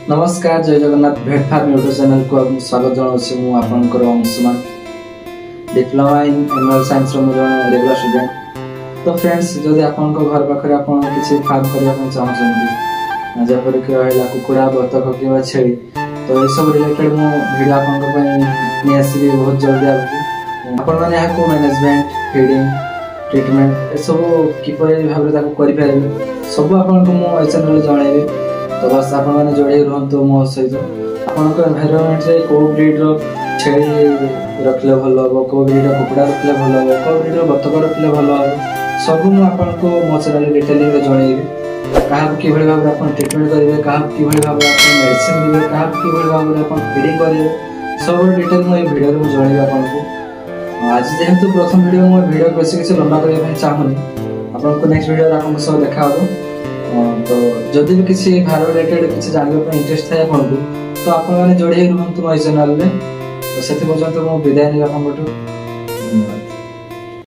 नमस्कार जय जगन्नाथ भेट फार्म यूट्यूब चैनल को स्वागत जनाऊँ आपंकर Anshuman diploma in animal science regular student. तो फ्रेंड्स जदि आपण घर पाखे आप किसी फार्म करने चाहते जपरिक रहा कुकुड़ा बतख कि छेली तो ये सब रिलेटेड मु वीडियो आपंपी आसवि बहुत जल्दी आगे आपण मैंने मैनेजमेंट फीडिंग ट्रिटमेंट ये सब किपर भाव करें सब आपको चैनल जनइबी। तो बस आप जोड़े रुहतु मो सहित आप एनवायरमेंट रे को ब्रीड छेली रखले भल हम को ब्रीड कुकुड़ा रखले भल हम को ब्रीड बतक रखले भल हम सब मुझको मो चैनल डिटेलिंग जनइबी क्या कि भाव में ट्रिटमेंट करेंगे क्या कि भाव में मेडिसिन देवे क्या कि भाव में फीडिंग करेंगे सब डिटेल मुझे भिडियो में जनइबी आपको। आज जेहेतु प्रथम वीडियो मो वीडियो बेसी किसी लंबा करने चाहूनी आपको नेक्स्ट वीडियो आपको सब देखा तो जदि भी किसी भार रिलेटेड किसी जानने इंटरेस्ट थाए आपको तो आप जोड़े रुहतु मो चैनल में। तो से पर्यंत मुझे विदाय नहीं।